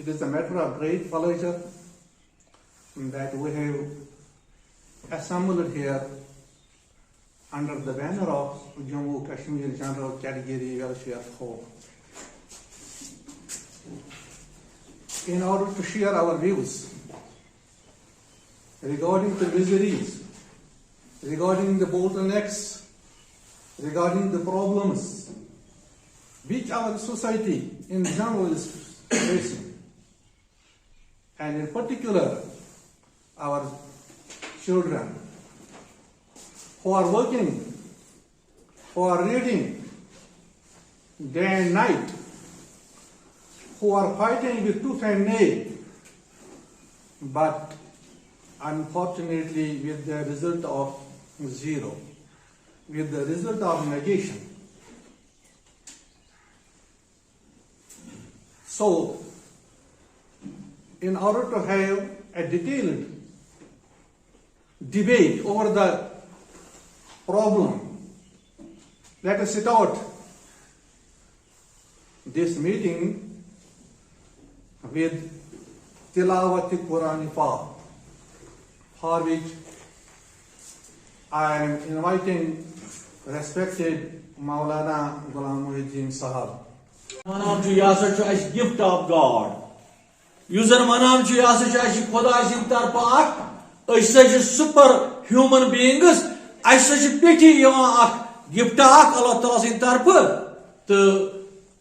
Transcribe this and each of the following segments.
It is a matter of great pleasure that we have assembled here under the banner of Jammu Kashmir General Category Welfare Home in order to share our views regarding the miseries, regarding the bottlenecks, regarding the problems which our society in general is facing, and in particular our children who are working, who are reading day and night, who are fighting with tooth and nail, but unfortunately with the result of zero, with the result of negation. So, in order to have a detailed debate over the problem, let us start this meeting with Tilawat Quran Pak, for which I am inviting respected Maulana Ghulam Muhyiddin Sahab. Manam chu yasa chu as gift of God. User manam chu yasa chu as Khuda sin tarfa ak aisa super human beings aisa peti yawan ak gift ak Allah Taala sin tarfa to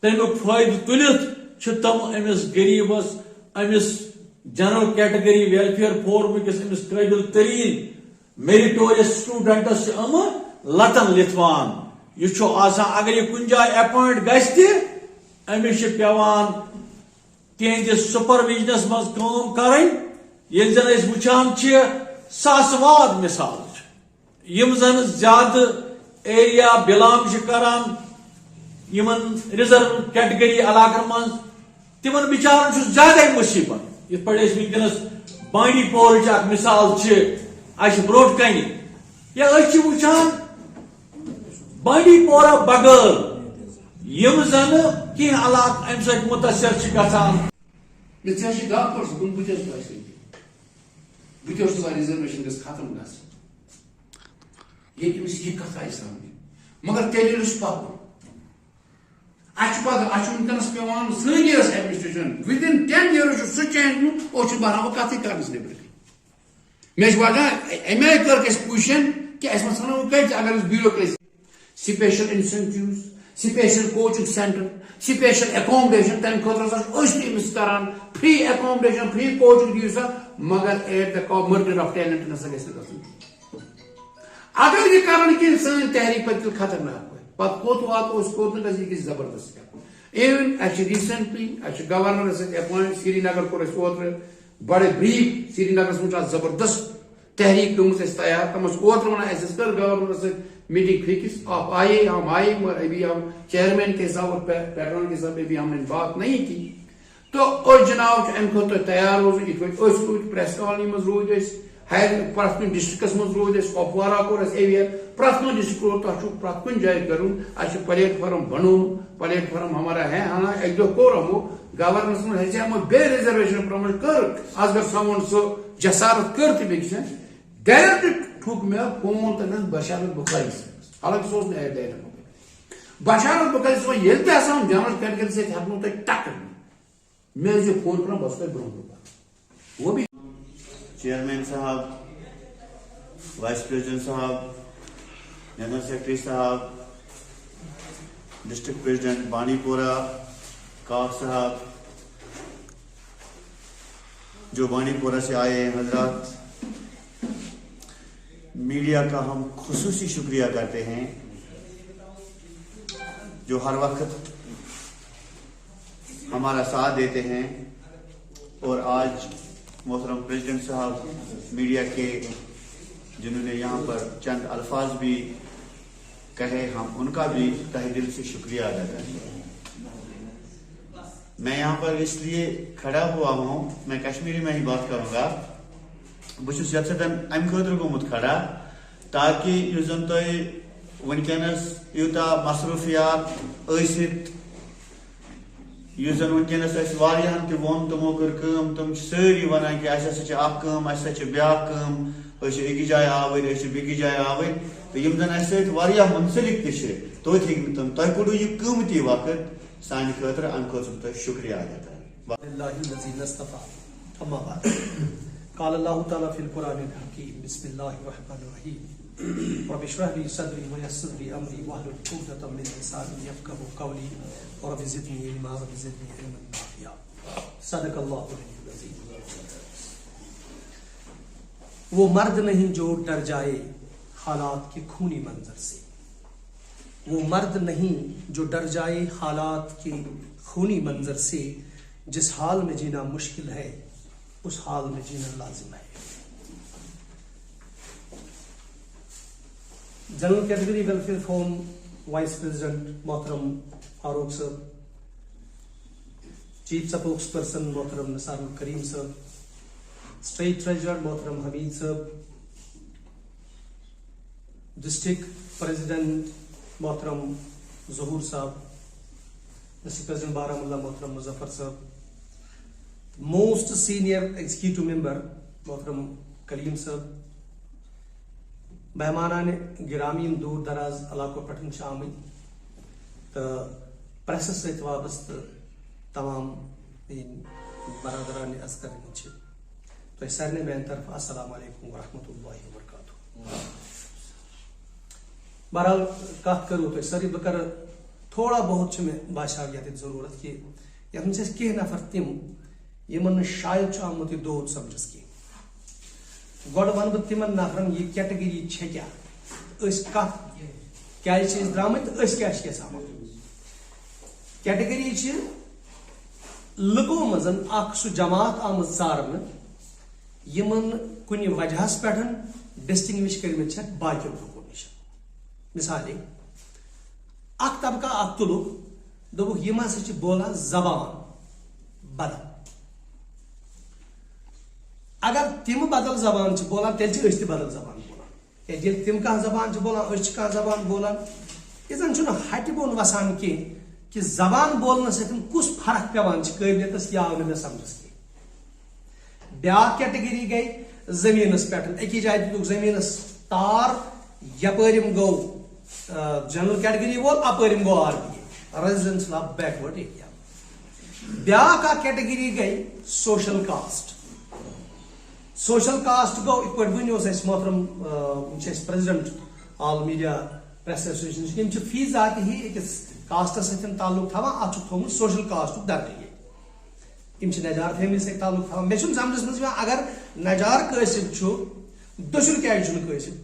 temuk faid tulit chu tam emis garibas emis general category welfare forum kis emis qabil tarin meritorious students am latan litwan yu chu asa agar ye kunjay appoint gashti Amish पेवान तिहंदिस सुपरविजनस मज काम करें ये जन वुचान सासवाद मिसाल यम जन ज्यादा area belong करान Yemen reserve category इलाकन मज तिमन बिचारन ज्यादा मुसीबत इत पे वनकस बांडी पोर मिसाल ब्रोट कन या वुचान बांडी पोरा बगैर यम जन की हालात अम सत मुतासर गसान रिजर्वेशन खत्म ये कथ आई समझ मगर तेल पकन वनकस पे सनियस एडमिनिस्ट्रेशन विद इन 10 years सह चेंज बना कथ कर नबर मे अमे कर पोजिशन कि अगर bureaucracy special incentives special coaching centre special accommodation तम खस करान फ्री एकोमोडेशन फ्री कोचिंग दियो सा मगर at the murder of talent नसा अगर यह कर सन तहरीक पे खतरनाक पे कोत वात जबरदस्त even recently governor appoint Srinagar कोर ओत्र बड़े ब्रीफ श्रीनगर मज जबरदस्त तहरीक गमत तैयार तम ओत्र वन कर गवर्नर मीटिंग फिक्स आप आए हम आए अभी हम चेयरमैन के साथ और पैटर्न के साथ अभी हमने बात नहीं की तो जनाब अम खुद तैयार रोज रूद प्रेस कॉलोनी मज रूद प्रथ डिस्ट्रिक्स मज रूद कपवारा कोर एवियर प्रथ डिस्ट्रिक्ट रोड तक प्रथ कुछ जाए कर प्लेटफॉर्म बनो प्लेटफॉर्म हमारा है हाँ एक दो कोर हमो गवर्नर हम बे रिजर्वेशन प्रमोट कर अगर समन सो जसारत कर डायरेक्ट ठुक मे फोन तन बशारत बुखारी हालांकि सो बशारत बुखारी ये जनरल कैटेगरी से हको तुम टक्कर मे फोन कर बस ब्रो वो भी चेयरमैन साहब, वाइस प्रेसिडेंट साहब, जनरल सेक्रेटरी साहब, डिस्ट्रिक्ट प्रेसिडेंट बानीपोरा काफ साहब, जो बानीपोरा से आए हैं हजरात, मीडिया का हम खुसूसी शुक्रिया करते हैं जो हर वक्त हमारा साथ देते हैं। और आज मोहतरम प्रेसिडेंट साहब मीडिया के जिन्होंने यहाँ पर चंद अल्फाज भी कहे, हम उनका भी तहे दिल से शुक्रिया अदा करते हैं। मैं यहाँ पर इसलिए खड़ा हुआ हूँ, मैं कश्मीरी में ही बात करूँगा। बहुत अम खुद गोमुत खड़ा ताकि जन तुम वनकस यूता मसरूफियात یُس زن ونکیٚنس اَسہِ واریاہن تہِ ووٚن تِمو کٔر کٲم تِم چھِ سٲری وَنان کہِ اَسہِ ہسا چھِ اکھ کٲم اَسہِ ہسا چھِ بیٛاکھ کٲم أسۍ چھِ أکِس جایہِ آوٕرۍ أسۍ چھِ بیٚکِس جایہِ آوٕرۍ تہٕ یِم زن اَسہِ سۭتۍ واریاہ مُنسلِک تہِ چھِ توتہِ ہیٚکہِ نہٕ تِم تۄہہِ کوٚڑوٕ یہِ قۭمتی وقت سانہِ خٲطرٕ اَمہِ خٲطرٕ چھُس تۄہہِ شُکریہ ادا کران. لله الذي اصطفى اما بعد قال الله تعالى في القرآن الحكيم بسم الله الرحمن الرحيم رب اشرح لي صدري ويسر لي امري واحلل عقدة من لساني يفقهوا قولي رب زدني علما رب زدني علما نافعا صدق الله العظيم. وہ مرد نہیں جو ڈر جائے حالات کے خونی منظر سے، وہ مرد نہیں جو ڈر جائے حالات کے خونی منظر سے، جس حال میں جینا مشکل ہے اس حال میں جینا لازم ہے. General category welfare forum vice president محترم فاروق صاحب، چیف سپوکس پرسن محترم نثار الکریم صاحب، اسٹیٹ ٹریجرر محترم حمید صاحب، ڈسٹرکٹ پریزیڈنٹ محترم ظہور صاحب، ڈسٹرکٹ پریزیڈنٹ بارہمولہ محترم مظفر صاحب، موسٹ سینئر ایگزیکٹو ممبر محترم کلیم صاحب، مہمانان گرامی دور دراز علاقوں پہ آمت تو پریسس ست وابستہ تمام برادران عسکر تو سارے میانہ طرف السلام علیکم ورحمۃ اللہ وبرکاتہ. بہرحال کت کرو تھی ساری بہ کر تھوڑا بہت میں باسیو یہ ضرورت کہ یتھ منٛز ٲسۍ کینٛہہ نفر تِم یِمن نہٕ شاید چھُ آمُت یہِ دود سمجھس کینٛہہ. گۄڈٕ ونہٕ بہٕ تِمن نفرن یہِ کیٹگری چھےٚ کیٛاہ، أسۍ کتھ کیٛازِ چھِ أسۍ درٛامٕتۍ تہٕ أسۍ کیٛاہ چھِ یژھان. کیٹگری چھِ لُکو منٛز اکھ سُہ جماعت آمٕژ ژارنہٕ یِمن کُنہِ وجہس پٮ۪ٹھ ڈسٹنگوش کٔرمٕتۍ چھکھ باقیو لُکو نِش. مثالے اکھ طبقہ اکھ تُلُکھ دوٚپُکھ یِم ہسا چھِ بولان زبان بدل. اگر تم بدل زبان چھِ بولان تیٚلہِ چھِ أسۍ تہِ بدل زبان بولان، کیٛازِ ییٚلہِ تِم کانٛہہ زبان چھِ بولان أسۍ چھِ کانٛہہ زبان بولان. یہِ زن چھُنہٕ ہٹہِ بۄن وسان کینٛہہ کہ زبان بولنہٕ سۭتۍ کُس فرق پیوان چھِ قٲبلیتس یہِ آو نہٕ مےٚ سمجھس کینٛہہ. بیاکھ کیٹگری گٔے زٔمیٖنس پٮ۪ٹھ، أکِس جایہِ دِتُکھ زٔمیٖنس تار، یپٲرِم گوٚو جنرل کیٹگری وول، اپٲرِم گوٚو RBA residential of backward area. بیاکھ اکھ کیٹگری گٔے سوشل کاسٹ. سوشل کاسٹ گوٚو یِتھ پٲٹھۍ وٕنۍ اوس اَسہِ محترم یِم چھِ اَسہِ پریزیڈنٹ آل میڈیا پریس ایسوسیشن یِم چھِ فی ذاتی أکِس کاسٹس سۭتۍ تعلق تھاوان، اتھ چھُکھ تھوٚومُت سوشل کاسٹُک درجہٕ ییٚتہِ. یِم چھِ نجار فیملی سۭتۍ تعلق تھاوان. مےٚ چھُنہٕ سمجھس منٛز یِوان اگر نجار قٲسِب چھُ دٔچھُن کیازِ چھُنہٕ قٲسِب،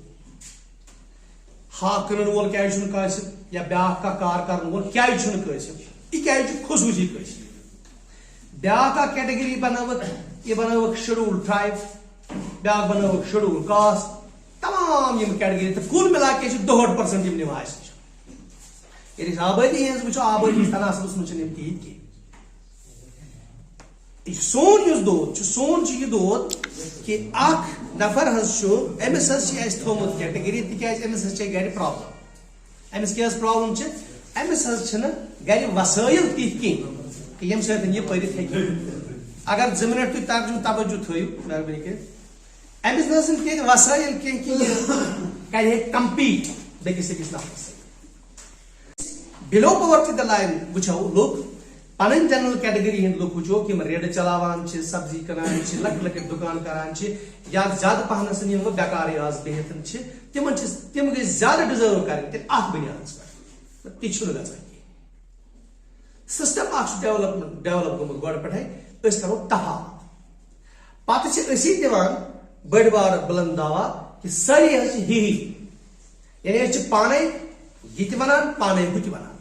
ہاکھ کٕنن وول کیازِ چھُنہٕ قٲسِب، یا بیاکھ کانٛہہ کار کرن وول کیازِ چھُنہٕ قٲسِب، یہِ کیازِ چھُ خصوٗصی قٲسِب. بیاکھ اکھ کیٹگری بنٲوٕکھ، یہِ بنٲوٕکھ شیڈول ٹرایب، بیاکھ بنٲوٕکھ شیڈول کاسٹ. تمام یِم کیٹگری تہٕ کُل مِلا کے چھِ 64% یِم نِوان اَسہِ نِش. ییٚلہِ أسۍ آبٲدی ہٕنٛز وٕچھو آبٲدی ہٕنٛز تناسبس منٛز چھِنہٕ یِم تیٖتۍ کینٛہہ. سون یُس دود چھُ سون چھُ یہِ دود کہ اکھ نفر حظ چھُ أمِس حظ چھِ اَسہِ تھوٚومُت کیٹگری تِکیازِ أمِس حظ چھِ گرِ پرابلم. أمِس کیٛاہ حظ پرابلم چھِ؟ أمِس حظ چھِنہٕ گرِ وسٲیِل تِتھۍ کینٛہہ کہ ییٚمہِ سۭتۍ یہِ پٔرِتھ ہیٚکہِ. اگر 2 منٹ تُہۍ ترجمہٕ توجہ تھٲیِو مہربٲنی کٔرِتھ. أمِس نہ حظ چھِنہٕ تِتھۍ وسٲیِل کینٛہہ کہ یہِ کرِ ہیٚکہِ کمپیٖٹ بیٚکِس أکِس نفرس سۭتۍ. بِلو پاورٹی دا لایِن وٕچھو لُکھ، پنٕنۍ جنرل کیٹگری ہٕنٛدۍ لُکھ وٕچھو یِم ریڈٕ چلاوان چھِ، سبزی کٕنان چھِ، لۄکٕٹۍ لۄکٕٹۍ دُکان کران چھِ، یا زیادٕ پہنس یِم وۄنۍ بیکارٕے آز بِہِتھ چھِ، تِمن چھِ تِم گٔژھۍ زیادٕ ڈِزٲرو کرٕنۍ تیٚلہِ اتھ بُنیادس پٮ۪ٹھ. تہِ چھُنہٕ گژھان کینٛہہ. سسٹم اکھ چھُ ڈیولپ گوٚمُت گۄڈٕ پٮ۪ٹھے. أسۍ کرو تفاوت، پتہٕ چھِ أسی دِوان بٔڑۍ بارٕ بُلند دعوا کہ سٲری حظ چھِ ہی، یعنی أسۍ چھِ پانے یہِ تہِ وَنان پانے ہُہ تہِ وَنان.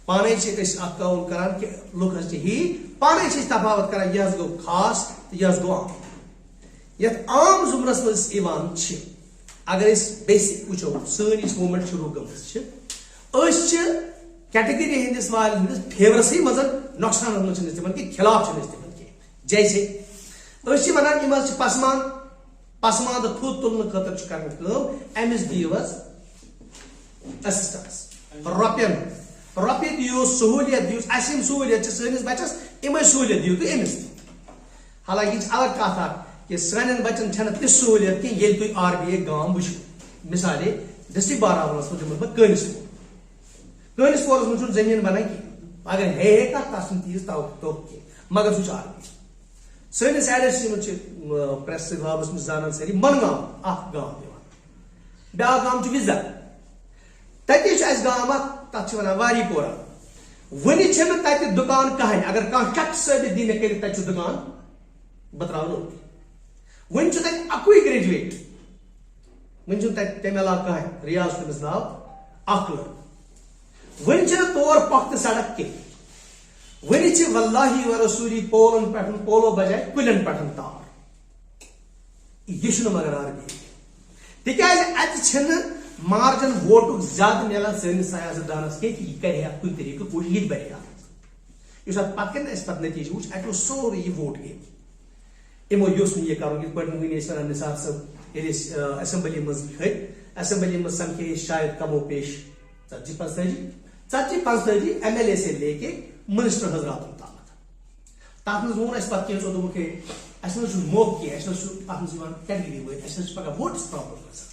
پانے چھِ أسۍ اکھ قول کران کہ لُکھ حظ چھِ ہی، پانے چھِ أسۍ تفاوت کران یہِ حظ گوٚو خاص تہٕ یہِ حظ گوٚو عام. یتھ عام زُمرس منٛز یِوان چھِ اگر أسۍ بیسِک وٕچھو سٲنۍ یُس موٗمینٹ شروٗع گٔمٕژ چھِ، أسۍ چھِ کیٹگری ہٕنٛدِس والٮ۪ن ہٕنٛدِس فیورسٕے منٛز، نۄقصانس منٛز چھِنہٕ أسۍ تِمن کینٛہہ، خلاف چھِنہٕ أسۍ تِمن کینٛہہ. جیسے أسۍ چھِ ونان یِم حظ چھِ پسماندٕ تھوٚد تُلنہٕ خٲطرٕ چھِ کرٕنۍ کٲم، أمِس دِیِو حظ ایسسٹنس رۄپیہِ دِیو سہوٗلیت دِیو اَسہِ یِم سہوٗلیت چھِ سٲنِس بَچَس یِمے سہوٗلیت دِیو تُہۍ أمِس تہِ حالانکہ یہِ چھِ الگ کَتھ اکھ کہِ سانٮ۪ن بَچَن چھَنہٕ تِژھ سہوٗلیت کینٛہہ ییٚلہِ تُہۍ RBA گام وٕچھِو مِثالے ڈِسٹرک بارہمولہس منٛز دِمو بہٕ کٲنِس پورَس منٛز چھُنہٕ زٔمیٖن بَنان کینٛہہ اگر ہے کانٛہہ تَتھ چھُنہٕ تیٖژ توٚپ کینٛہہ مگر سُہ چھُ RBA سٲنِس ایڈَس یِمن چھِ پرٛٮ۪س بابَس منٛز زانان سٲری مَنگام اکھ گام یِوان بیٛاکھ گام چھُ وِزا تَتہِ چھُ اَسہِ گام اکھ تَتھ چھِ وَنان واری پورہ وٕنہِ چھِنہٕ تَتہِ دُکان کٕہٕنۍ اگر کانٛہہ شخص ثٲبت دی مےٚ کٔرِتھ تَتہِ چھُ دُکان بہٕ تراوٕ نوٚو وٕنہِ چھُ تَتہِ اَکُے گریجویٹ وٕنہِ چھُنہٕ تَتہِ تَمہِ علاوٕ کٕہٕنۍ رِیاض چھُ تٔمِس ناو اکھ لڑکہٕ وٕنہِ چھِنہٕ تور پۄختہٕ سڑک کینٛہہ وٕنہِ چھِ واللہ و رسوٗلی پولن پٮ۪ٹھ پولو بجاے کُلٮ۪ن پٮ۪ٹھ تار یہِ چھُنہٕ مگر RBA تِکیازِ اَتہِ چھِنہٕ مارجن ووٹُک زیادٕ میلان سٲنِس سیاست دانس کینٛہہ کہِ یہِ کرِ ہا کُنہِ طریٖقہٕ کوٗشِش یہِ تہِ بَرِ ہا یُس اَتھ پتہٕ کَنۍ اَسہِ پتہٕ نٔتیٖجہٕ وٕچھ اَتہِ اوس سورُے یہِ ووٹ گیم یِمو یوٚژھ نہٕ یہِ کَرُن یِتھ پٲٹھۍ وٕنۍ ٲسۍ وَنان نثار صٲب ییٚلہِ أسۍ ایسمبلی منٛز کھٔتۍ ایسمبلی منٛز سَمکھے أسۍ شاید کمو پیش 45 MLA سے لے کے منسٹر حضراتن تامتھ تَتھ منٛز ووٚن اَسہِ پتہٕ کینٛژھو دوٚپُکھ ہے اَسہِ نہ چھُ موقعہٕ کینٛہہ اَسہِ نہ چھُ تَتھ منٛز یِوان کیٹگری وٲلۍ اَسہِ چھِ پگاہ ووٹس پرابلم گژھان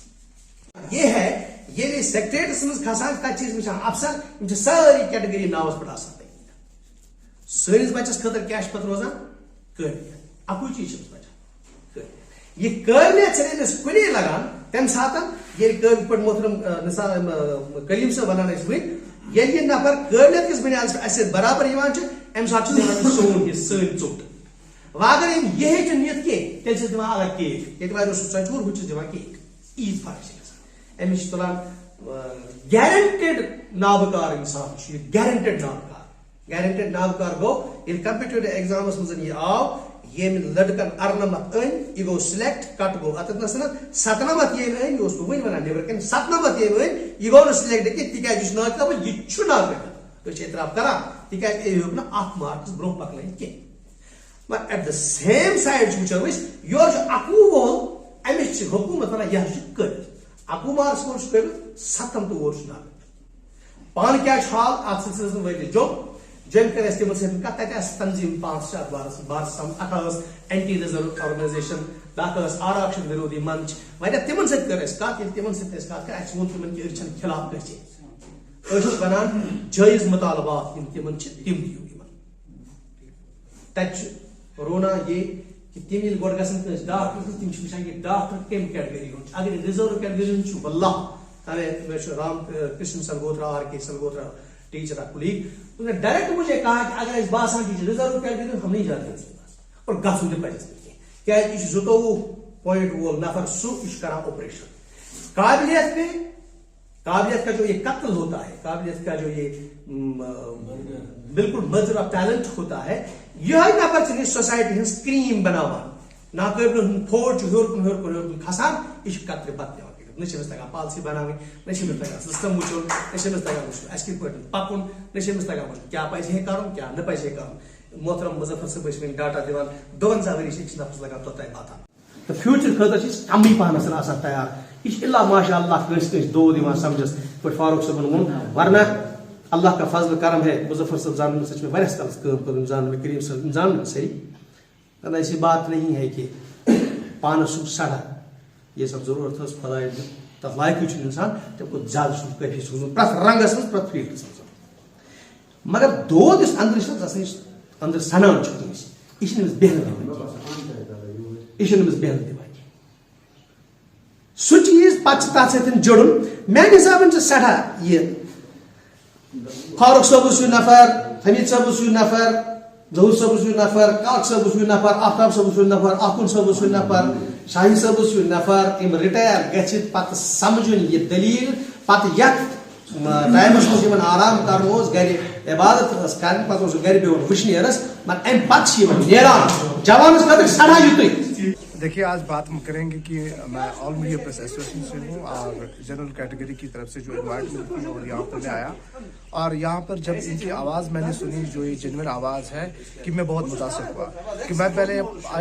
یہ ہے ییٚلہِ أسۍ سیکریٹریٹس منٛز کھسان تَتہِ چھِ أسۍ وٕچھان افسر یِم چھِ سٲری کیٹگری ناوس پٮ۪ٹھ آسان سٲنِس بَچس خٲطرٕ کیاہ چھُ پتہٕ روزان قٲبلیت اَکُے چیٖز چھُ أمِس بَچان قٲبلیت یہِ قٲبلیت چھَنہٕ أمِس کُنے لگان تَمہِ ساتہٕ ییٚلہِ یِتھ پٲٹھۍ محترم کلیٖم صٲب وَنان ٲسۍ وٕنۍ ییٚلہِ یہِ نفر قٲبلیت کِس بُنیادس پٮ۪ٹھ اَسہِ سۭتۍ برابر یِوان چھُ اَمہِ ساتہٕ چھُ دِوان سون حِصہٕ سٲنۍ ژوٚٹ وۄنۍ اگر أمۍ یہِ ہیٚچھُن نِتھ کینٛہہ تیٚلہِ چھِس دِوان الگ کیک ییٚتہِ واریاہ سُہ ژۄچوور بہٕ چھُس دِوان کیک عیٖد فرق چھِ گژھان أمِس چھِ تُلان گیرنٹِڈ نابکار اِنسان چھُ یہِ گیرنٹِڈ نابکار گوٚو ییٚلہِ کمپِٹیٹِو ایگزامس منٛز یہِ آو ییٚمہِ لڑکن 98 أنۍ یہِ گوٚو سِلیکٹ کٹ گوٚو اتتھ نس 97 ییٚمہِ أنۍ یہِ اوس بہٕ وٕنۍ وَنان نیبر کَنۍ 97 ییٚمہِ أنۍ یہِ گوٚو نہٕ سِلیکٹ کینٛہہ تِکیازِ یہِ چھُ ناقٲبِل یہِ چھُ ناقٲبِل أسۍ چھِ اعتراف کران تِکیازِ أمۍ ہیوٚک نہٕ اکھ مارکس برونٛہہ پکنٲیِتھ کینٛہہ مگر ایٹ د سیم سایڈ چھِ وٕچھو أسۍ یورٕ چھُ 11 وول أمِس چھِ حکوٗمت وَنان یہِ حظ چھُ قٲبِل 11 مارکس وول چھُ قٲبِل 7 وول چھُ ناقٲبِل پانہٕ کیاہ چھُ حال اتھ سلسلس منٛز وٲتۍ جوٚم کٔر اَسہِ تِمن سۭتۍ کتھ تَتہِ آسہٕ تنظیٖم 5 چھِ اتھ بارس اکھ ٲس اینٹی ریزرو آرگنایزیشن بیاکھ ٲس آراکشن وِرودھی منچ واریاہ تِمن سۭتۍ کٔر اَسہِ کتھ ییٚلہِ تِمن سۭتۍ اَسہِ کتھ کٔر اَسہِ ووٚن تِمن کہِ أسۍ چھِنہٕ خلاف کٲنٛسہِ أسۍ چھِ وَنان جٲیز مطالبات یِم تِمن چھِ تِم دِیو یِمن تَتہِ چھُ رونا یہِ کہِ تِم ییٚلہِ گۄڈٕ گژھن کٲنٛسہِ ڈاکٹر تِم چھِ وٕچھان یہِ ڈاکٹر کمہِ کیٹگری ہُنٛد چھُ اگر یہِ رِزٲرو کیٹگری ہُنٛد چھُ واللہ مےٚ چھُ رام کرشن سلگوترا RK سلگوترا ٹیچر اکھ کُلیٖگ उसने डायरेक्ट मुझे कहा कि अगर इस बात की रिजर्व कैटेगरी हम नहीं जाते और गसुन तक क्या यह 22 वोल नफर सु करा ऑपरेशन काबिलियत का जो ये कत्ल होता है काबिलियत का जो ये बिल्कुल मर्जर ऑफ टैलेंट होता है यह नफर सोसाइटी हज क्रीम बनावान नाकाबिल फोड़ हूर खसान यह कत्र पत्ते नशेमस तगन पॉलिसी बनावी नशेमस तगन सिस्टम वुचुन नशेमस तगन वुचुन अस कित पटन पकुन नशेमस तगन वुचुन क्या पज है करन क्या न पज है करन मोहतरम मुजफ्फर साहब वन डाटा दिवान 52 वरी शिक्ष नफस लगा तो तय बात तो फ्यूचर खतर छी कमी पानस आसान तैयार इस इल्ला माशाअल्लाह कस कस दो दिवान समझस पर फारूक साहब वोन वरना अल्लाह का फजल करम है मुजफ्फर साहब जान सच में वरस तल काम कर जान में करीम साहब जान सही तो ऐसी बात नहीं है कि पानस सड़ा ये सब जरूरत है खुदा तब लायक इंसान तब ज्यादा कैफी प्रत रंगस मज प्रत फील्डस मगर दौद अंदर सनान यह बेहन दिवान सह चीज पे तथ सत जुड़न मेरे हिसाब से सठा यह फारूक साहब नफर हमीद साहब नफर जहूर साहब नफर काक साहब नफर आफ्ताब साहब नफर आकुन साहब नफर शाही साहब नफर इम रिटायर गि पत समझुन यह दलील पत टाइमस मन आराम कर गर इबादत कर गर बिहन वुशनेरस मगर अम पे जवानस खतर सड़ा युत देखिए, आज बात हम करेंगे कि मैं ऑल मीडिया प्रेस एसोसिएशन से हूँ और जनरल कैटेगरी की तरफ से जो इन्वाइट मिलती है और यहाँ पर मैं आया और यहाँ पर जब इनकी आवाज़ मैंने सुनी, जो ये जेन्युइन आवाज़ है, कि मैं बहुत मुतासर हुआ कि मैं पहले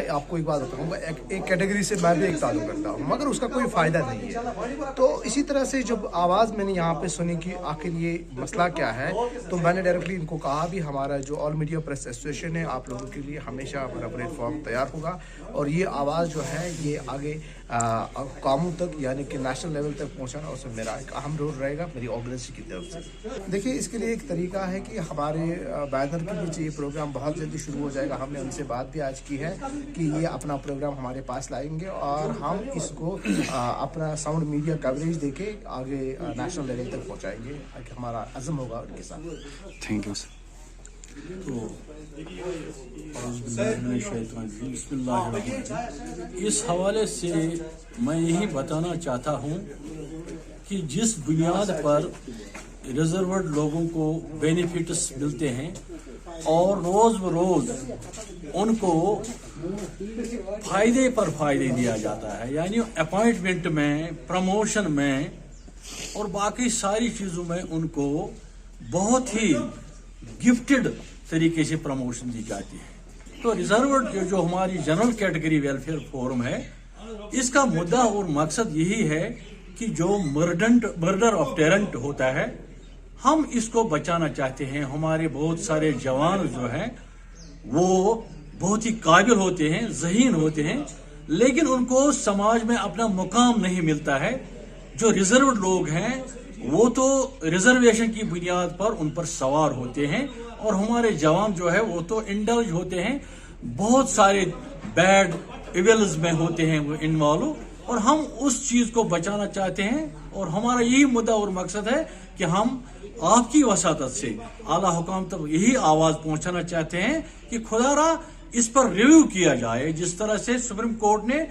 आपको एक बात बताऊँगा, एक कैटेगरी से मैं भी एक ताल्लुक़ करता हूँ मगर उसका कोई फ़ायदा नहीं है। तो इसी तरह से जब आवाज़ मैंने यहाँ पर सुनी कि आखिर ये मसला क्या है, तो मैंने डायरेक्टली इनको कहा भी हमारा जो ऑल मीडिया प्रेस एसोसिएशन है आप लोगों के लिए हमेशा हमारा प्लेटफॉर्म तैयार होगा और ये आवाज़ जो है ये आगे कामों तक यानी कि नेशनल लेवल तक पहुंचाना उसमें मेरा एक अहम रोल रहेगा मेरी ऑर्गेनाइजेशन की तरफ से। देखिए, इसके लिए एक तरीका है कि हमारे बैनर के नीचे ये प्रोग्राम बहुत जल्दी शुरू हो जाएगा। हमने उनसे बात भी आज की है कि ये अपना प्रोग्राम हमारे पास लाएंगे और हम इसको अपना साउंड मीडिया कवरेज देके आगे नेशनल लेवल तक पहुँचाएंगे। हमारा अज़म होगा उनके साथ। Thank you sir. इस हवाले से मैं यही बताना चाहता हूँ कि जिस बुनियाद पर रिजर्वर्ड लोगों को बेनिफिट्स मिलते हैं और रोज़ बरोज़ उनको फ़ायदे पर फ़ायदे दिया जाता है, यानी अपॉइंटमेंट में, प्रमोशन में और बाकी सारी चीज़ों में उनको बहुत ही गिफ्टेड तरीके से प्रमोशन दी जाती है। तो रिजर्वर्ड जो हमारी जनरल कैटेगरी वेलफेयर फोरम है, इसका मुद्दा और मकसद यही है कि जो मर्डर ऑफ टेरेंट होता है हम इसको बचाना चाहते हैं। हमारे बहुत सारे जवान जो हैं वो बहुत ही काबिल होते हैं, ज़हीन होते हैं, लेकिन उनको समाज में अपना मुकाम नहीं मिलता है। जो रिजर्व्ड लोग हैं वो तो रिजर्वेशन की बुनियाद पर उन पर सवार होते हैं और हमारे जवान जो है वो तो इंडल्ज होते हैं, बहुत सारे बैड इवेल्स में होते हैं वो इन्वॉल्व, और हम उस चीज को बचाना चाहते हैं। और हमारा यही मुद्दा और मकसद है कि हम आपकी वसातत से आला हुकाम तक यही आवाज पहुंचाना चाहते हैं कि खुदारा इस पर रिव्यू किया जाए, जिस तरह से सुप्रीम कोर्ट ने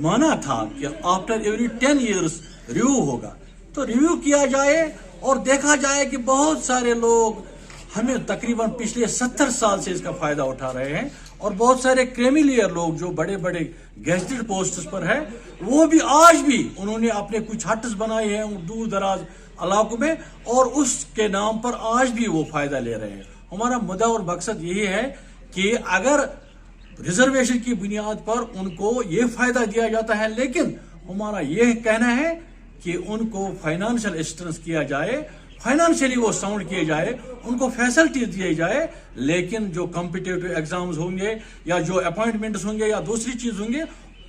माना था कि आफ्टर एवरी 10 ईयर्स रिव्यू होगा, तो रिव्यू किया जाए और देखा जाए कि बहुत सारे लोग हमें तकरीबन पिछले 70 साल से इसका फायदा उठा रहे हैं और बहुत सारे क्रेमिलियर लोग जो बड़े बड़े गेस्टेड पोस्ट्स पर है वो भी आज भी उन्होंने अपने कुछ हट्स बनाए हैं दूर दराज इलाकों में और उसके नाम पर आज भी वो फायदा ले रहे हैं। हमारा मुद्दा और मकसद यही है कि अगर रिजर्वेशन की बुनियाद पर उनको ये फायदा दिया जाता है, लेकिन हमारा ये कहना है कि उनको फाइनेंशियल असिस्टेंस किया जाए, फाइनेंशियली वो साउंड किए जाए, उनको फैसिलिटीज दिए जाए, लेकिन जो कॉम्पिटिटिव एग्जाम्स होंगे या जो अपॉइंटमेंट्स होंगे या दूसरी चीज होंगे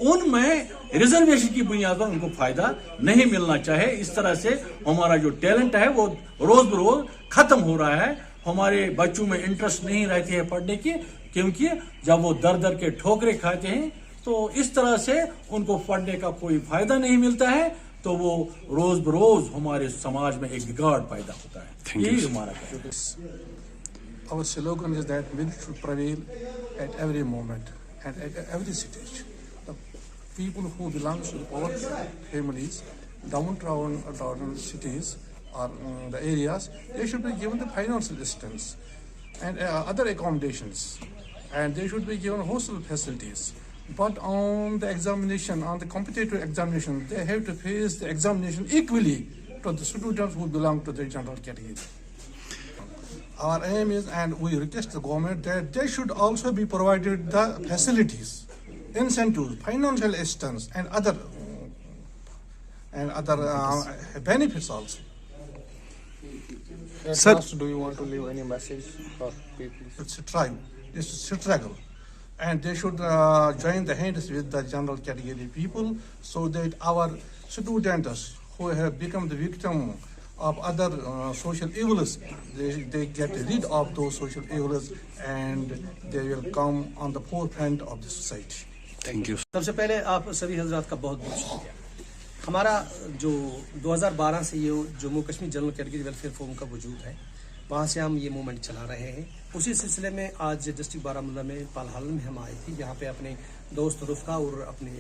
उनमें रिजर्वेशन की बुनियाद पर उनको फायदा नहीं मिलना चाहिए। इस तरह से हमारा जो टैलेंट है वो रोज बरोज खत्म हो रहा है। हमारे बच्चों में इंटरेस्ट नहीं रहती है पढ़ने की, क्योंकि जब वो दर दर के ठोकरे खाते हैं तो इस तरह से उनको पढ़ने का कोई फायदा नहीं मिलता है, तो वो रोज बरोज हमारे समाज में एक बिगाड़ पैदा होता है। यही हमारा कहना है। Our slogan is that merit should prevail at every moment and at every stage. The people who belong to the poor families, downtrodden cities or the areas, they should be given the financial assistance and other accommodations, and they should be given hostel facilities. But on the examination, on the competitive examination, they have to face the examination equally to the students who belong to the general category. Our aim is, and we request the government that they should also be provided the facilities, incentives, financial assistance, and other benefits also. Sir, do you want to leave any message for people? It's a tribe, it's a struggle, and they should join the hands with the general category people so that our students who have become the victim of other social evils, they get rid of those social evils and they will come on the forefront of the society. Thank you. सबसे पहले आप सभी हजरात का बहुत बहुत शुक्रिया। हमारा जो 2012 से ये Jammu Kashmir general category welfare forum का वजूद है, वहाँ से हम ये मूवमेंट चला रहे हैं। उसी सिलसिले में आज डिस्ट्रिक्ट बारामूला में पालहाल में हम आए थे, यहाँ पे अपने दोस्त रुफ़ा और अपने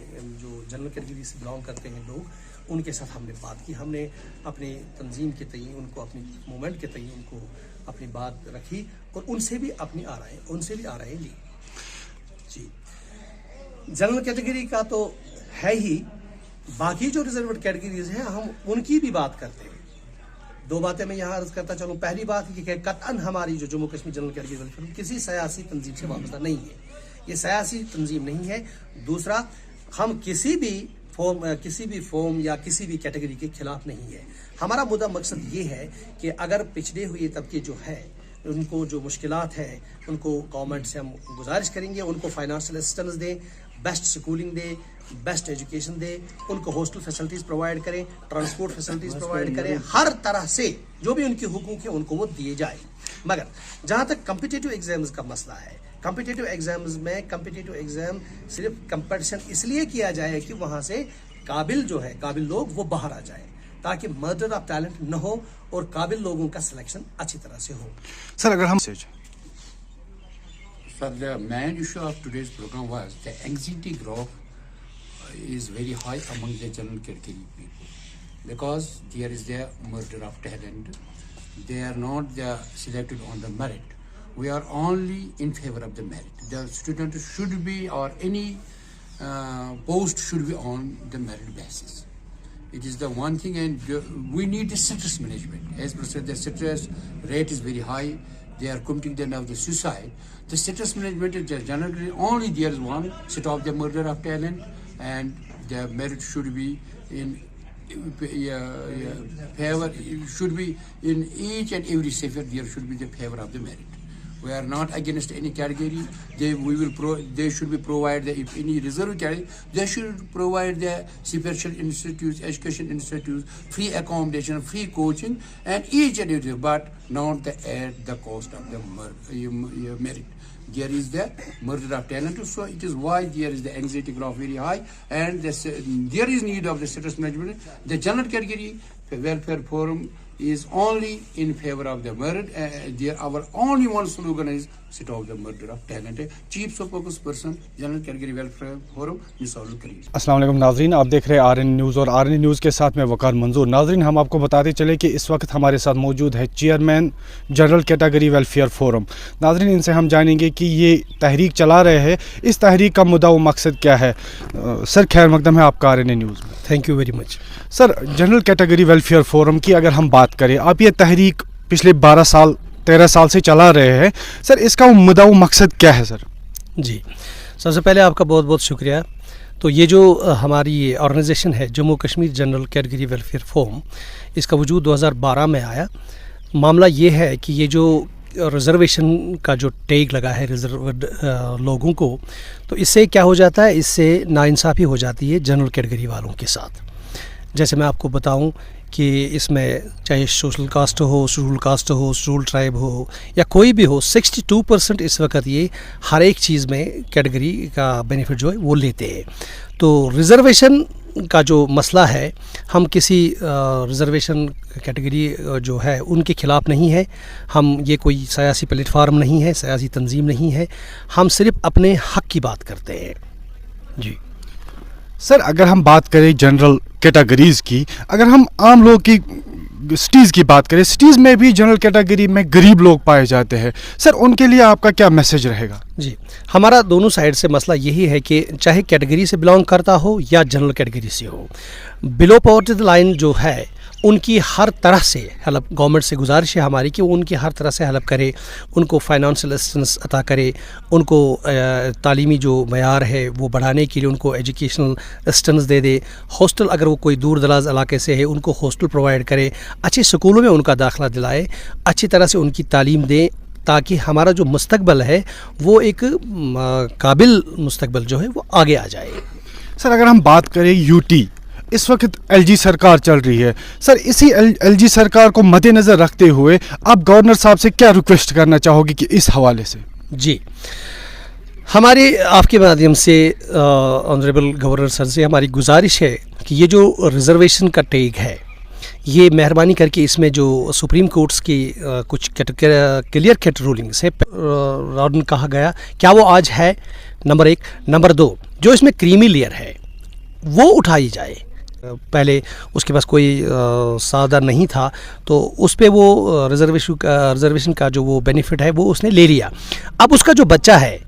जो जनरल कैटेगरी से बिलोंग करते हैं लोग, उनके साथ हमने बात की। हमने अपनी तंजीम के तई उनको, अपनी मूवमेंट के तई उनको अपनी बात रखी और उनसे भी अपनी आराएं ली। जी, जनरल कैटेगरी का तो है ही, बाकी जो रिजर्व्ड कैटेगरीज हैं हम उनकी भी बात करते हैं। दो बातें मैं यहाँ अर्ज करता चलूँ। पहली बात कि कतअन हमारी जो Jammu Kashmir general category welfare किसी सियासी तंजीम से वाबस्ता नहीं है, ये सियासी तंजीम नहीं है। दूसरा, हम किसी भी फॉर्म या किसी भी कैटेगरी के खिलाफ नहीं है। हमारा मुद्दा मकसद ये है कि अगर पिछड़े हुए तबके जो है उनको जो मुश्किलात हैं उनको गवर्नमेंट से हम गुजारिश करेंगे उनको फाइनेंशियल असिस्टेंस दें, बेस्ट स्कूलिंग दें, बेस्ट एजुकेशन दें, उनको हॉस्टल फैसिलिटीज़ प्रोवाइड करें, ट्रांसपोर्ट फैसिलिटीज़ प्रोवाइड करें, हर तरह से जो भी उनके हुकूक है उनको वो दिए जाए। मगर जहाँ तक कम्पिटिटिव एग्जाम्स का मसला है, कम्पिटिटिव एग्जाम्स में कम्पिटिटिव एग्जाम सिर्फ कंपटीशन इसलिए किया जाए कि वहाँ से काबिल लोग वो बाहर आ जाए, ताकि मर्डर ऑफ टैलेंट न हो और काबिल लोगों का सिलेक्शन अच्छी तरह से हो। सर अगर हम Sir, the main issue of today's program was the anxiety growth is very high among the general category people because there is the murder of talent. They are not selected on the merit. We are only in favor of the merit. The student should be, or any post should be on the merit basis. It is the one thing, and we need the stress management. As per said, the stress rate is very high. They are committing the now the suicide. The stress management is generally only there is one: stop the murder of talent, and the merit should be in favor. It should be in each and every sector. There should be the favor of the merit. We are not against any category. They should be provided, if any reserve category, they should provide the special institutes, education institutes, free accommodation, free coaching, and each and every, but not at the cost of the merit. There is the murder of talent, so it is why there is the anxiety growth very high, and there is need of the stress management. The general category welfare forum is only in favor of the merit. Our only one slogan is stop the murder of talent. Chief spokesperson general category welfare forum मिसाल करीम। अस्सलाम वालेकुम नाजरीन, आप देख रहे हैं RN news और RN news के साथ में वकार मंजूर। नाजरीन, हम आपको बताते चले कि इस वक्त हमारे साथ मौजूद है chairman general category welfare forum. नाजरीन, इनसे हम जानेंगे कि ये तहरीक चला रहे हैं, इस तहरीक का मुद्दा व मकसद क्या है। सर खैर मकदम है आपका आरएन न्यूज़ में। Thank you very much. Sir, general category welfare forum की अगर हम बात करें, आप ये तहरीक पिछले 13 साल से चला रहे हैं। सर, इसका मुद्दा व मकसद क्या है सर? जी, सबसे पहले आपका बहुत बहुत शुक्रिया। तो ये जो हमारी ऑर्गेनाइजेशन है Jammu Kashmir general category welfare forum, इसका वजूद 2012 में आया। मामला ये है कि ये जो रिजर्वेशन का जो टैग लगा है रिजर्व्ड लोगों को, तो इससे क्या हो जाता है, इससे नाइंसाफ़ी हो जाती है जनरल कैटेगरी वालों के साथ। जैसे मैं आपको बताऊं कि इसमें चाहे सोशल कास्ट हो, शेड्यूल कास्ट हो, शेड्यूल ट्राइब हो या कोई भी हो, 62% इस वक्त ये हर एक चीज़ में कैटेगरी का बेनिफिट जो है वो लेते हैं। तो रिज़र्वेशन का जो मसला है, हम किसी रिज़र्वेशन कैटेगरी जो है उनके ख़िलाफ़ नहीं है। हम ये कोई सियासी प्लेटफार्म नहीं है, सियासी तंजीम नहीं है। हम सिर्फ अपने हक़ की बात करते हैं। जी सर, अगर हम बात करें जनरल कैटेगरीज़ की, अगर हम आम लोग की सिटीज़ की बात करें, सिटीज़ में भी जनरल कैटेगरी में गरीब लोग पाए जाते हैं। सर, उनके लिए आपका क्या मैसेज रहेगा? जी, हमारा दोनों साइड से मसला यही है कि चाहे कैटेगरी से बिलोंग करता हो या जनरल कैटेगरी से हो, बिलो पॉवर्टी लाइन जो है उनकी हर तरह से हेल्प, गवर्नमेंट से गुजारिश है हमारी कि वो उनकी हर तरह से हेल्प करे, उनको फाइनेंशियल असिस्टेंस अता करे, उनको तालीमी जो मयार है वो बढ़ाने के लिए उनको एजुकेशनल असिस्टेंस दे दे। हॉस्टल, अगर वो कोई दूर दराज इलाके से है, उनको हॉस्टल प्रोवाइड करे, अच्छे स्कूलों में उनका दाखिला दिलाए, अच्छी तरह से उनकी तालीम दें, ताकि हमारा जो मुस्तकबल है वो एक काबिल मुस्तकबल जो है वो आगे आ जाए। सर, अगर हम बात करें यूटी, इस वक्त एलजी सरकार चल रही है। सर, इसी एलजी सरकार को मद्देनज़र रखते हुए आप गवर्नर साहब से क्या रिक्वेस्ट करना चाहोगे कि इस हवाले से? जी, हमारे आपके माध्यम से ऑनरेबल गवर्नर सर से हमारी गुजारिश है कि ये जो रिज़र्वेशन का टैग है, ये मेहरबानी करके इसमें जो सुप्रीम कोर्ट्स की कुछ क्लियर कट रूलिंग्स है, कहा गया, क्या वो आज है? नंबर 1। नंबर 2, जो इसमें क्रीमी लेयर है वो उठाई जाए। पहले उसके पास कोई साधा नहीं था, तो उस पर वो रिजर्वेशन का जो वो बेनिफिट है वो उसने ले लिया। अब उसका जो बच्चा है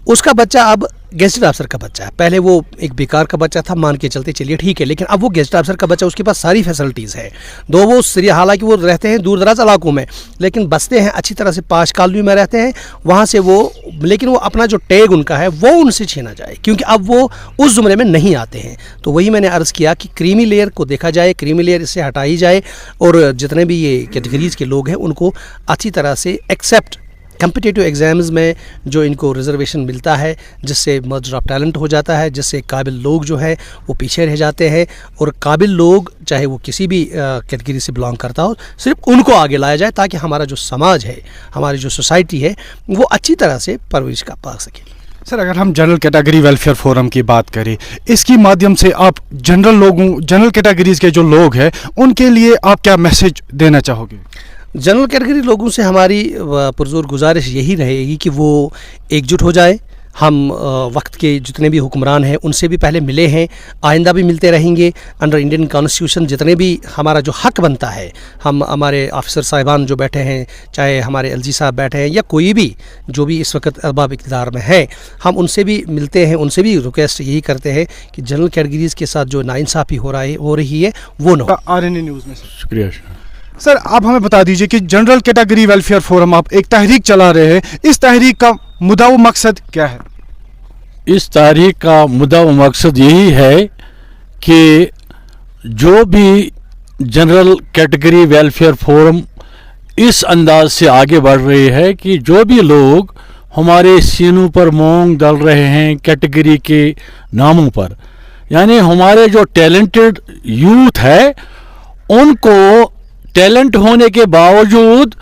उसका बच्चा अब गेस्टेड ऑफिसर का बच्चा है। पहले वो एक बेकार का बच्चा था, मान के चलते चलिए ठीक है, लेकिन अब वो गेस्टेड ऑफिसर का बच्चा, उसके पास सारी फैसिलिटीज़ है। दो वो सीरिया, हालांकि वो रहते हैं दूर दराज इलाकों में, लेकिन बसते हैं अच्छी तरह से, पाश कॉलोनी में रहते हैं वहाँ से वो, लेकिन वो अपना जो टैग उनका है वो उनसे छीना जाए, क्योंकि अब वो उस ज़ुमरे में नहीं आते हैं। तो वही मैंने अर्ज़ किया कि क्रीमी लेयर को देखा जाए, क्रीमी लेयर इससे हटाई जाए, और जितने भी ये कैटेगरीज़ के लोग हैं उनको अच्छी तरह से एक्सेप्ट, कम्पिटिटिव एग्ज़ाम्स में जो इनको रिजर्वेशन मिलता है, जिससे मर्जर ऑफ टैलेंट हो जाता है, जिससे काबिल लोग जो है वो पीछे रह जाते हैं, और काबिल लोग चाहे वो किसी भी कैटेगरी से बिलोंग करता हो, सिर्फ उनको आगे लाया जाए, ताकि हमारा जो समाज है, हमारी जो सोसाइटी है, वो अच्छी तरह से परवरिश का पा सके। सर, अगर हम जनरल कैटेगरी वेलफेयर फोरम की बात करें, इसकी माध्यम से आप जनरल कैटेगरीज के जो लोग हैं उनके लिए आप क्या मैसेज देना चाहोगे? जनरल कैटेगरी लोगों से हमारी पुरजोर गुजारिश यही रहेगी कि वो एकजुट हो जाए। हम वक्त के जितने भी हुक्मरान हैं उनसे भी पहले मिले हैं, आइंदा भी मिलते रहेंगे। अंडर इंडियन कॉन्स्टिट्यूशन जितने भी हमारा जो हक बनता है, हम हमारे ऑफिसर साहिबान जो बैठे हैं, चाहे हमारे एलजी साहब बैठे हैं या कोई भी जो भी इस वक्त अरबाब इक़्तिदार में है, हम उनसे भी मिलते हैं, उनसे भी रिक्वेस्ट यही करते हैं कि जनरल कैटेगरीज़ के साथ जो नाइंसाफ़ी हो रही है वो न हो। RNA न्यूज़ में शुक्रिया। सर, आप हमें बता दीजिए कि जनरल कैटेगरी वेलफेयर फोरम आप एक तहरीक चला रहे हैं, इस तहरीक का मुद्दा व मकसद क्या है? इस तहरीक का मुद्दा व मकसद यही है कि जो भी जनरल कैटेगरी वेलफेयर फोरम इस अंदाज से आगे बढ़ रही है कि जो भी लोग हमारे सीनों पर मोंग डाल रहे हैं कैटेगरी के नामों पर, यानी हमारे जो टैलेंटेड यूथ है उनको टैलेंट होने के बावजूद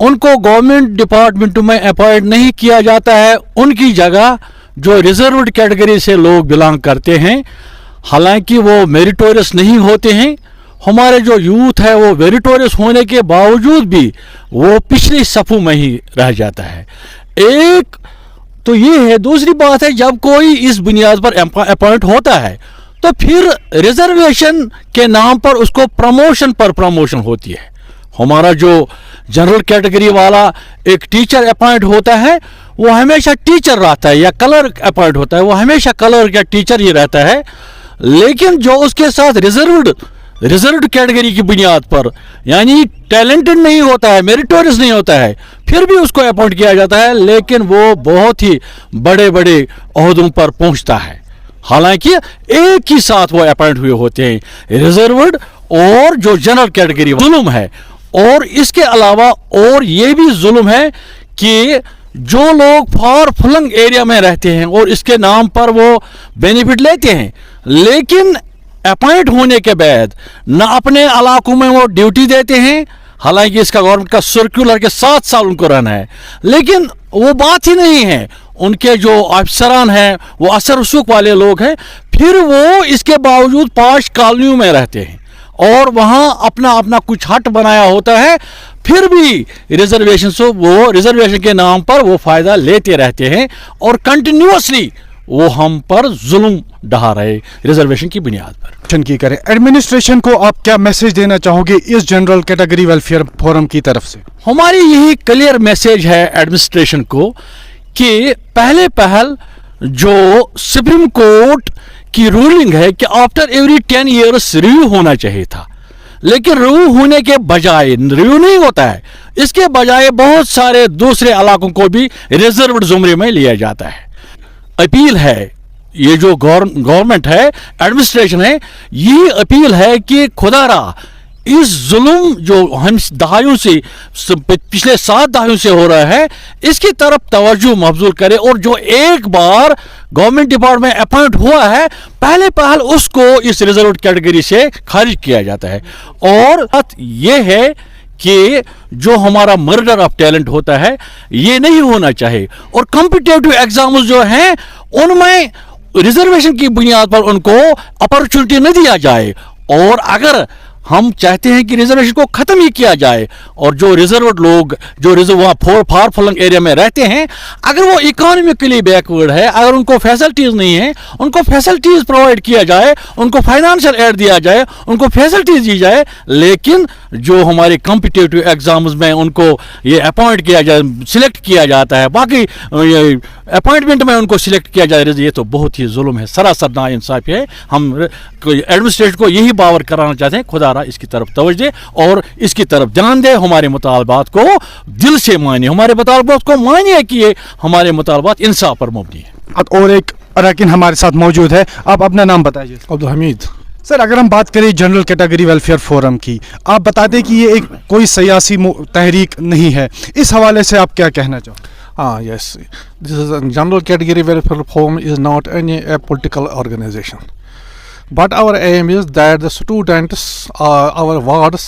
उनको गवर्नमेंट डिपार्टमेंटों में अपॉइंट नहीं किया जाता है, उनकी जगह जो रिजर्व्ड कैटेगरी से लोग बिलोंग करते हैं, हालांकि वो मेरिटोरियस नहीं होते हैं, हमारे जो यूथ है वो मेरिटोरियस होने के बावजूद भी वो पिछली सफ़ों में ही रह जाता है। एक तो ये है। दूसरी बात है, जब कोई इस बुनियाद पर अपॉइंट होता है तो फिर रिजर्वेशन के नाम पर उसको प्रमोशन पर प्रमोशन होती है। हमारा जो जनरल कैटेगरी वाला एक टीचर अपॉइंट होता है वो हमेशा टीचर रहता है, या कलर अपॉइंट होता है वो हमेशा कलर या टीचर ही रहता है, लेकिन जो उसके साथ रिजर्व्ड कैटेगरी की बुनियाद पर यानी टैलेंटेड नहीं होता है, मेरिटोरियस नहीं होता है, फिर भी उसको अपॉइंट किया जाता है, लेकिन वो बहुत ही बड़े बड़े ओहदों पर पहुंचता है। हालांकि एक ही साथ वो अपॉइंट हुए होते हैं, रिजर्व्ड और जो जनरल कैटेगरी। जुल्म है, और इसके अलावा और ये भी जुल्म है कि जो लोग फार फ्लंग एरिया में रहते हैं और इसके नाम पर वो बेनिफिट लेते हैं, लेकिन अपॉइंट होने के बाद न अपने इलाकों में वो ड्यूटी देते हैं, हालांकि इसका गवर्नमेंट का सर्कुलर के 7 साल उनको रहना है, लेकिन वो बात ही नहीं है। उनके जो अफसरान हैं वो असर रसूख वाले लोग हैं, फिर वो इसके बावजूद पाश कॉलोनियों में रहते हैं और वहाँ अपना अपना कुछ हट बनाया होता है, फिर भी रिजर्वेशन से वो रिजर्वेशन के नाम पर वो फ़ायदा लेते रहते हैं और कंटिन्यूसली वो हम पर जुल्म ढा रहे रिजर्वेशन की बुनियाद पर। की करें एडमिनिस्ट्रेशन को आप क्या मैसेज देना चाहोगे इस जनरल कैटेगरी वेलफेयर फोरम की तरफ से? हमारी यही क्लियर मैसेज है एडमिनिस्ट्रेशन को कि पहले पहल जो सुप्रीम कोर्ट की रूलिंग है कि आफ्टर एवरी 10 ईयर्स रिव्यू होना चाहिए था, लेकिन रिव्यू होने के बजाय रिव्यू नहीं होता है, इसके बजाय बहुत सारे दूसरे इलाकों को भी रिजर्व्ड जुमरे में लिया जाता है। अपील है, ये जो गवर्नमेंट है, एडमिनिस्ट्रेशन है, ये अपील है कि खुदारा इस जुल्म जो हम दहाइयों से पिछले 7 दहाइयों से हो रहा है, इसकी तरफ तवज्जो मबजूल करे और जो एक बार गवर्नमेंट डिपार्टमेंट अपॉइंट हुआ है, पहले पहल उसको इस रिजर्व्ड कैटेगरी से खारिज किया जाता है। और ये है कि जो हमारा मर्डर ऑफ टैलेंट होता है ये नहीं होना चाहिए, और कॉम्पिटिटिव एग्जाम्स जो हैं उनमें रिजर्वेशन की बुनियाद पर उनको अपॉर्चुनिटी न दिया जाए, और अगर हम चाहते हैं कि रिजर्वेशन को ख़त्म ही किया जाए और जो रिजर्व्ड लोग जो वहाँ फार फ्लंग एरिया में रहते हैं, अगर वो इकोनॉमिकली बैकवर्ड है, अगर उनको फैसिलिटीज़ नहीं है, उनको फैसिलिटीज़ प्रोवाइड किया जाए, उनको फाइनेंशियल एड दिया जाए, उनको फैसिलिटीज़ दी जाए, लेकिन जो हमारे कॉम्पिटिटिव एग्जाम्स में उनको ये अपॉइंट किया जाए, सिलेक्ट किया जाता है, बाकी अपॉइंटमेंट में उनको सिलेक्ट किया जाए, ये तो बहुत ही जुल्म है, सरासर नाइंसाफ़ी है। हम एडमिनिस्ट्रेशन को यही बावर कराना चाहते हैं, खुदा इसकी तरफ तवज्जो दे और इसकी तरफ ध्यान दे, हमारे मुतालबात को दिल से मानिए, हमारे मुतालबात को मानिए कि ये हमारे मुतालबात इंसाफ पर मबनी है। और एक अरकान हमारे साथ मौजूद है, आप अपना नाम बताइए। अब्दुल हमीद। सर, अगर हम बात करें जनरल कैटेगरी वेलफेयर फोरम की, आप बताते कि ये एक कोई सियासी तहरीक नहीं है, इस हवाले से आप क्या कहना चाहोगे? Yes, this is a general category welfare forum is not any a political organization, but our aim is that the students, our wards,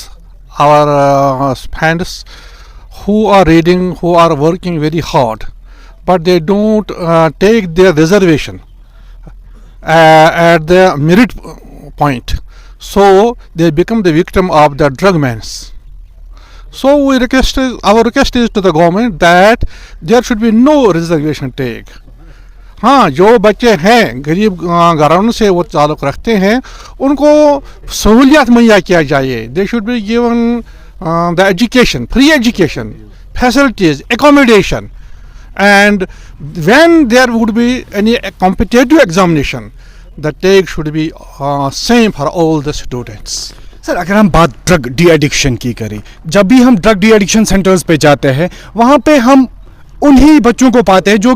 our fans who are reading, who are working very hard, but they don't take their reservation at the merit point, so they become the victim of the drug mans. So our request is to the government that there should be no reservation take. हाँ, जो बच्चे हैं गरीब घरानों से वो ताल्लुक़ रखते हैं, उनको सहूलियत मुहैया किया जाए. They should be given the education, free education, facilities, accommodation, and when there would be any competitive examination, the take should be same for all the students. Sir, अगर हम बात ड्रग डी एडिक्शन की करें, जब भी हम drug de addiction centres पे जाते हैं, वहाँ पे हम उन्हीं बच्चों को पाते हैं जो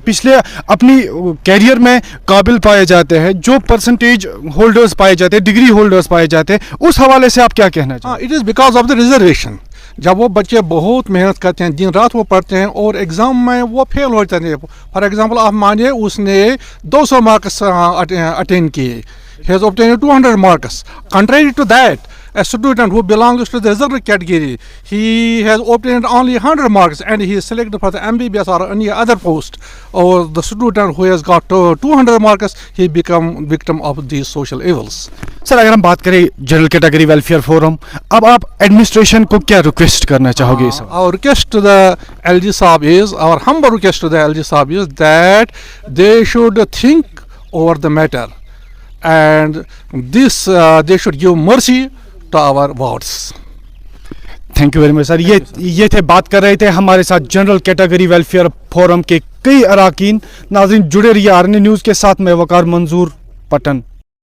पिछले अपनी कैरियर में काबिल पाए जाते हैं, जो परसेंटेज होल्डर्स पाए जाते हैं, डिग्री होल्डर्स पाए जाते हैं. उस हवाले से आप क्या कहना चाहें? It is because of the reservation. जब वो बच्चे बहुत मेहनत करते हैं, दिन रात वो पढ़ते हैं और एग्ज़ाम में वो फेल हो जाते हैं. फॉर एग्जांपल आप मानिए उसने 200 मार्क्स अटेंड किए, he has obtained 200 marks. Contrary to that, a student who belongs to the reserved category, he has obtained only 100 marks and he is selected for the MBBS or any other post. Or the student who has got 200 marks, he become victim of these social evils. Sir, अगर हम बात करें general category welfare forum, अब आप administration को क्या request करना चाहोगे? Our request to the LG Saab is, our humble request to the LG Saab is that they should think over the matter. And this they should give mercy to our wards. Thank you very much sir. ये थे, बात कर रहे थे हमारे साथ general category welfare forum के कई अरकान. नाज़रीन, जुड़े रहिए आरएनए न्यूज़ के साथ. मैं वकार मंजूर, पटन.